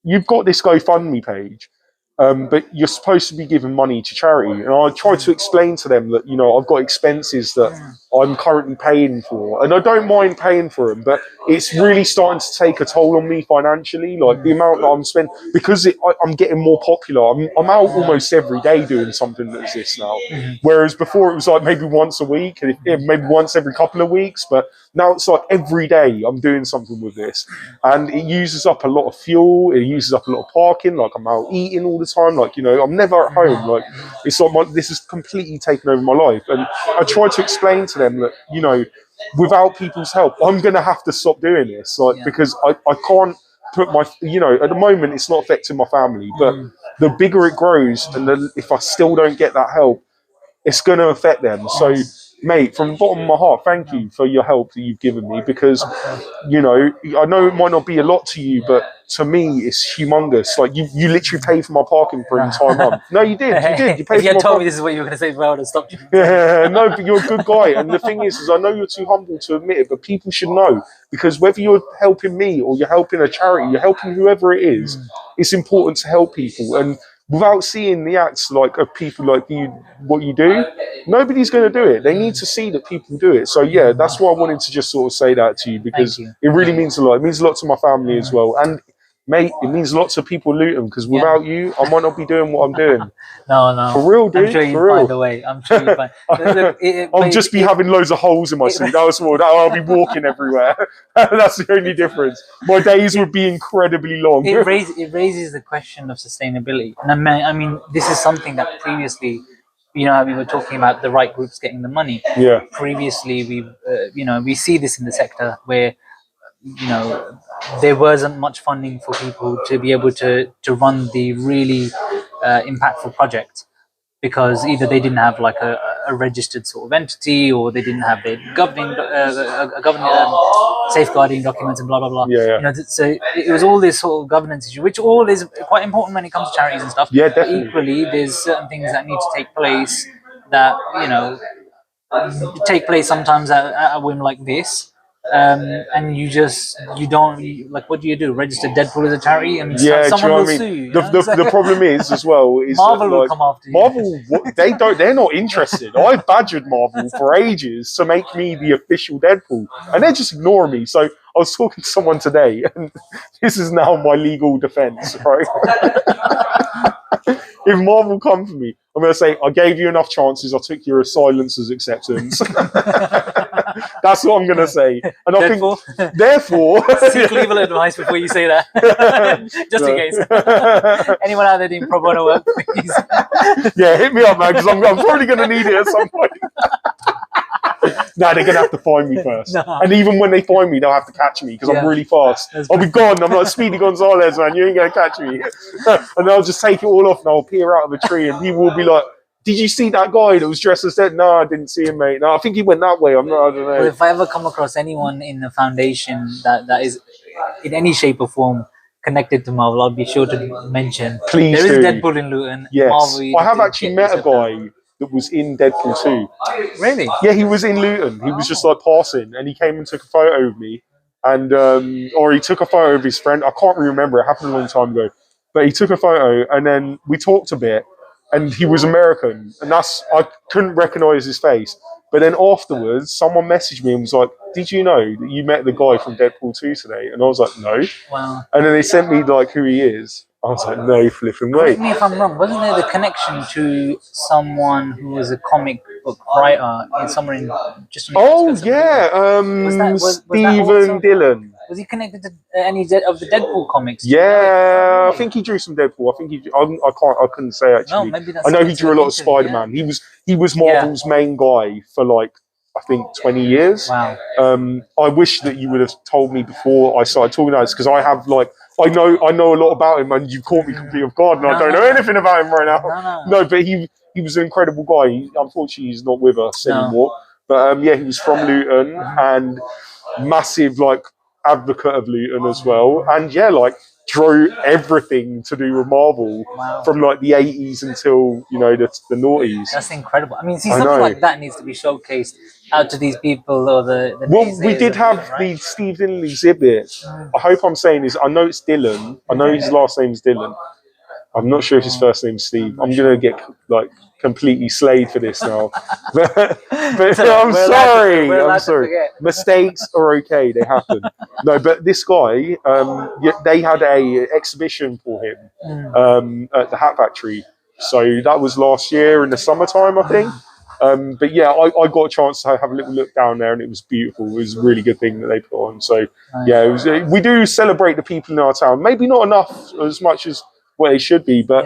Speaker 2: "You've got this GoFundMe page, but you're supposed to be giving money to charity." And I tried to explain to them that, I've got expenses that I'm currently paying for. And I don't mind paying for them, but it's really starting to take a toll on me financially. Like the amount that I'm spending, because I'm getting more popular. I'm out almost every day doing something that's this now. Whereas before it was like maybe once a week, maybe once every couple of weeks. But now it's like every day I'm doing something with this. And it uses up a lot of fuel. It uses up a lot of parking. Like I'm out eating all the time. Like, I'm never at home. Like it's like this has completely taken over my life. And I tried to explain to them that, without people's help, I'm going to have to stop doing this. Like, because I can't put my, at the moment it's not affecting my family, but the bigger it grows and if I still don't get that help, it's going to affect them. So, mate, from the bottom of my heart, thank you for your help that you've given me, because, I know it might not be a lot to you, but to me, it's humongous. Like, you literally paid for my parking for an entire month. No, you did. You paid
Speaker 1: if you
Speaker 2: had
Speaker 1: told me this is what you were going to say, well, I would have stopped you.
Speaker 2: Yeah, no, but you're a good guy. And the thing is I know you're too humble to admit it, but people should know, because whether you're helping me or you're helping a charity, you're helping whoever it is, it's important to help people. And without seeing the acts of people like you, what you do, nobody's going to do it. They need to see that people do it. So yeah, that's why I wanted to just sort of say that to you, because it really means a lot. It means a lot to my family as well. And mate, it means lots of people in Luton, because without you, I might not be doing what I'm doing.
Speaker 1: No.
Speaker 2: For real, dude.
Speaker 1: I'm sure you'd find a way. I'm sure you'd find.
Speaker 2: I'll just be having loads of holes in my suit. That was more. I'll be walking everywhere. That's the only difference. My days would be incredibly long.
Speaker 1: It raises the question of sustainability. And I mean, this is something that previously, we were talking about the right groups getting the money.
Speaker 2: Yeah.
Speaker 1: Previously, we see this in the sector where, there wasn't much funding for people to be able to run the really impactful project, because either they didn't have like a registered sort of entity, or they didn't have their governing safeguarding documents and blah blah blah.
Speaker 2: Yeah.
Speaker 1: So it was all this sort of governance issue, which all is quite important when it comes to charities and stuff.
Speaker 2: Yeah, definitely.
Speaker 1: But equally, there's certain things that need to take place that take place sometimes at a whim like this. And you don't like, what do you do? Register Deadpool as a charity, and someone will sue you.
Speaker 2: The problem is as well is
Speaker 1: Marvel will come after you.
Speaker 2: Marvel, they're not interested. I badgered Marvel for ages to make me the official Deadpool, and they're just ignoring me. So I was talking to someone today, and this is now my legal defense, right? If Marvel come for me, I'm going to say, I gave you enough chances. I took your silence as acceptance. That's what I'm going to say. And I think, therefore...
Speaker 1: Seek legal advice before you say that. Just in case. Anyone out there doing pro bono work, please.
Speaker 2: Yeah, hit me up, man, because I'm probably going to need it at some point. No, they're going to have to find me first. No. And even when they find me, they'll have to catch me, because I'm really fast. I'll be gone. I'm like Speedy Gonzalez, man. You ain't going to catch me. And I'll just take it all off, and I'll peer out of a tree, and people will be like, did you see that guy that was dressed as that? No, I didn't see him, mate. No, I think he went that way. I don't know.
Speaker 1: Well, if I ever come across anyone in the foundation that is in any shape or form connected to Marvel, I'll be sure to mention.
Speaker 2: Please
Speaker 1: There is Deadpool in Luton.
Speaker 2: Yes.
Speaker 1: Marvel,
Speaker 2: I have actually met a guy that was in Deadpool 2.
Speaker 1: Really?
Speaker 2: Yeah, he was in Luton. He was just like passing, and he came and took a photo of me, and or he took a photo of his friend. I can't really remember. It happened a long time ago, but he took a photo, and then we talked a bit, and he was American, and I couldn't recognize his face. But then afterwards, someone messaged me and was like, "Did you know that you met the guy from Deadpool 2 today?" And I was like, "No."
Speaker 1: Wow.
Speaker 2: And then they sent me like who he is. I was like, no flipping way.
Speaker 1: Correct me if I'm wrong. Wasn't there the connection to someone who was a comic book writer somewhere in just?
Speaker 2: Oh yeah, Stephen Dillon.
Speaker 1: Was he connected to any of the Deadpool comics?
Speaker 2: Yeah, I think he drew some Deadpool. I think I couldn't say actually.
Speaker 1: No, maybe that's.
Speaker 2: I know he drew a lot of Spider-Man. Yeah. He was Marvel's main guy for like, I think 20 years.
Speaker 1: Wow.
Speaker 2: I wish that you would have told me before I started talking about this, because I have like. I know a lot about him, and you caught me completely off guard, and I don't know anything about him right now. No, but he was an incredible guy. Unfortunately, he's not with us anymore. But yeah, he was from Luton, and massive like advocate of Luton as well. And yeah, like drew everything to do with Marvel from like the 80s until, you know, the noughties.
Speaker 1: That's incredible. I mean, see, something like that needs to be showcased out to these people or the
Speaker 2: well, we did have the Steve Dillon exhibit. I hope I'm saying this. I know it's Dillon. I know his last name's Dillon. I'm not sure if his first name's Steve. I'm gonna get like completely slayed for this now. but I'm sorry. I'm sorry. Mistakes are okay. They happen. No, but this guy, they had a exhibition for him at the Hat Factory. So that was last year in the summertime, I think. But yeah, I got a chance to have a little look down there, and it was beautiful. It was a really good thing that they put on. So yeah, we do celebrate the people in our town. Maybe not enough as much as what they should be, but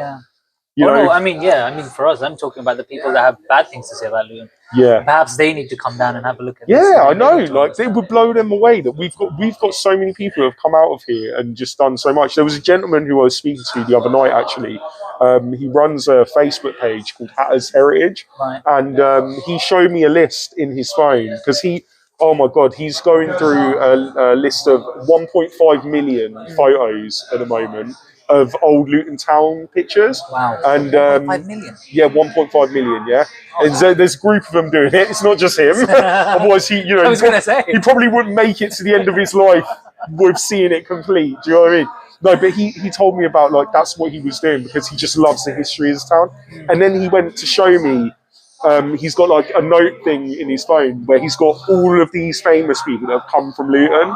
Speaker 2: you know.
Speaker 1: No, I mean, for us, I'm talking about the people that have bad things to say about Luton.
Speaker 2: Yeah,
Speaker 1: perhaps they need to come down and have a look at.
Speaker 2: Yeah, I know. Like it would blow them away that we've got so many people who have come out of here and just done so much. There was a gentleman who I was speaking to the other night. Actually, he runs a Facebook page called Hatters Heritage, and he showed me a list in his phone because oh my God, he's going through a list of 1.5 million photos at the moment of old Luton town pictures.
Speaker 1: Wow.
Speaker 2: And
Speaker 1: 1.5 million?
Speaker 2: Yeah, 1.5 million, yeah. And so there's a group of them doing it. It's not just him. Otherwise, he probably wouldn't make it to the end of his life with seeing it complete. Do you know what I mean? No, but he told me about, like, that's what he was doing because he just loves the history of his town. And then he went to show me, he's got like a note thing in his phone where he's got all of these famous people that have come from Luton.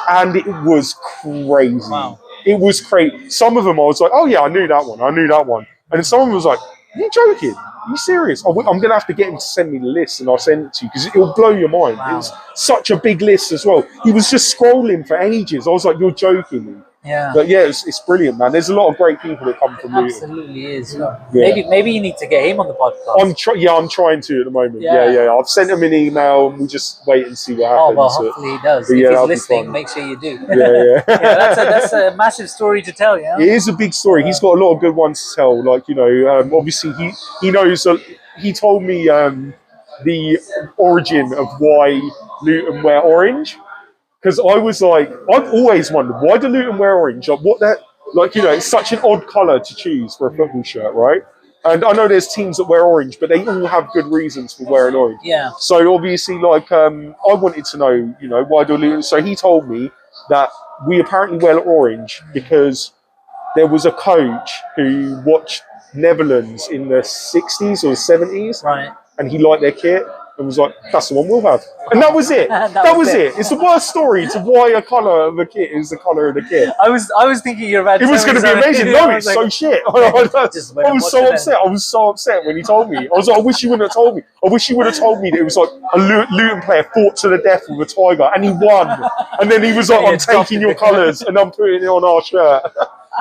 Speaker 2: And it was crazy.
Speaker 1: Wow.
Speaker 2: It was crazy. Some of them I was like, oh yeah, I knew that one. And then someone was like, are you joking? Are you serious? I'm going to have to get him to send me the list and I'll send it to you because it'll blow your mind. Wow. It was such a big list as well. He was just scrolling for ages. I was like, you're joking.
Speaker 1: Yeah.
Speaker 2: But yeah, it's brilliant, man. There's a lot of great people that come from Luton.
Speaker 1: Absolutely is. Yeah. Maybe you need to get him on the podcast.
Speaker 2: I'm trying to at the moment. Yeah. I've sent him an email and we'll just wait and see what happens.
Speaker 1: Oh, well, hopefully he does. If he's listening, make sure you do.
Speaker 2: Yeah.
Speaker 1: That's a massive story to tell, yeah?
Speaker 2: It is a big story. He's got a lot of good ones to tell. Like, you know, obviously he knows, he told me the origin of why Luton wear orange. Because I was like, I've always wondered, why do Luton wear orange? Like, you know, it's such an odd colour to choose for a football shirt, right? And I know there's teams that wear orange, but they all have good reasons for wearing orange.
Speaker 1: Yeah.
Speaker 2: So obviously, like, I wanted to know, you know, why do Luton? So he told me that we apparently wear orange because there was a coach who watched Netherlands in the 60s or 70s.
Speaker 1: Right.
Speaker 2: And he liked their kit. And was like, that's the one we'll have. And that was it. that was it. It's the worst story to why a colour of a kit is the colour of the kit.
Speaker 1: I was thinking you're about to.
Speaker 2: It was going to be amazing. No, it's like, so shit. I was so upset. I was so upset when he told me. I was like, I wish you wouldn't have told me. I wish you would have told me that it was like a Luton player fought to the death with a tiger and he won. And then he was like, I'm taking your colours and I'm putting it on our shirt.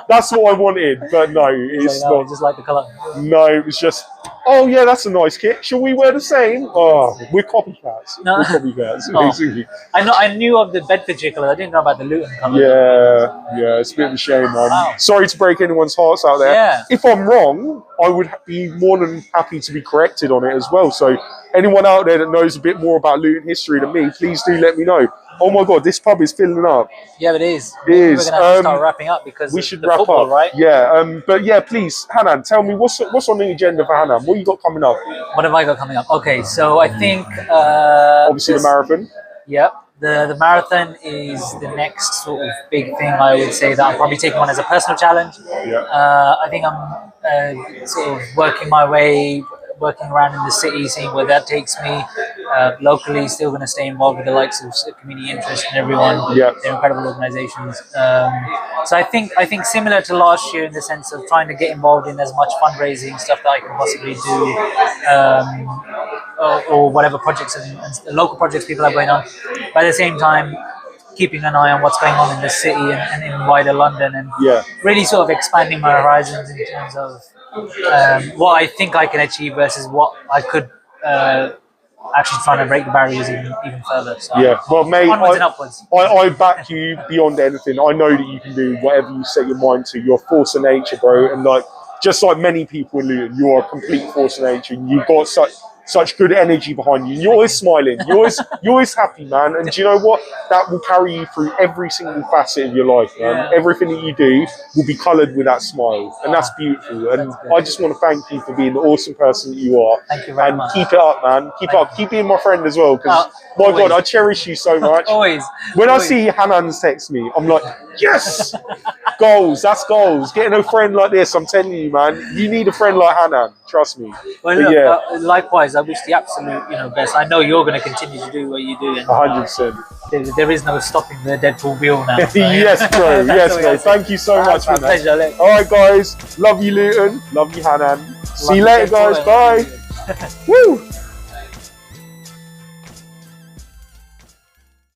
Speaker 2: That's what I wanted, but no, it's not.
Speaker 1: Just like the colour.
Speaker 2: No, it was just, oh yeah, that's a nice kit. Shall we wear the same? Oh, we're copycats.
Speaker 1: No.
Speaker 2: We're copycats, basically.
Speaker 1: I knew of the Bedfordshire colour. I didn't know about the Luton colour.
Speaker 2: Yeah, it's a bit of a shame, man.
Speaker 1: Wow.
Speaker 2: Sorry to break anyone's hearts out there.
Speaker 1: Yeah.
Speaker 2: If I'm wrong, I would be more than happy to be corrected on it as well. So anyone out there that knows a bit more about Luton history than me, please do let me know. Oh my God, this pub is filling up.
Speaker 1: Yeah, it is.
Speaker 2: It is.
Speaker 1: We're going to have to start wrapping up because
Speaker 2: we should
Speaker 1: the
Speaker 2: wrap
Speaker 1: football,
Speaker 2: up,
Speaker 1: right?
Speaker 2: Yeah, but yeah, please, Hannan, tell me what's on the agenda for Hannan. What you got coming up?
Speaker 1: What have I got coming up? Okay, so I think
Speaker 2: obviously the marathon.
Speaker 1: Yep, the marathon is the next sort of big thing. I would say that I'm probably taking on as a personal challenge.
Speaker 2: Yeah.
Speaker 1: I think I'm sort of working around in the city, seeing where that takes me. Locally, still going to stay involved with the likes of community interest and everyone.
Speaker 2: Yeah.
Speaker 1: They're incredible organisations. So I think similar to last year in the sense of trying to get involved in as much fundraising stuff that I can possibly do, or whatever projects and local projects people are going on. But at the same time, keeping an eye on what's going on in the city and in wider London, and really sort of expanding my horizons in terms of what I think I can achieve versus what I could actually trying to break the barriers even further. So
Speaker 2: well, mate,
Speaker 1: onwards and upwards.
Speaker 2: I back you beyond anything. I know that you can do whatever you set your mind to. You're a force of nature, bro, and like just like many people in Luton, you are a complete force of nature. And you've got such good energy behind you. You're always smiling. You're always happy, man. And do you know what? That will carry you through every single facet of your life, man.
Speaker 1: Yeah.
Speaker 2: Everything that you do will be coloured with that smile, and that's beautiful. And I just want to thank you for being the awesome person that you are.
Speaker 1: Thank you very much.
Speaker 2: Keep it up, man. Keep up. Keep being my friend as well, because my
Speaker 1: always.
Speaker 2: God, I cherish you so much.
Speaker 1: Always.
Speaker 2: When I see Hannan text me, I'm like, yes, goals. That's goals. Getting a friend like this, I'm telling you, man. You need a friend like Hannan. Trust me.
Speaker 1: Well, look, likewise, I wish the absolute, best. I know you're going to continue to do what you do.
Speaker 2: 100%.
Speaker 1: There is no stopping the Deadpool wheel now. So,
Speaker 2: yes, bro. Yes, bro. Thank you so much for that.
Speaker 1: Pleasure.
Speaker 2: All right, guys. Love you, Luton. Love you, Hannan. See you later, guys. Bye. Woo.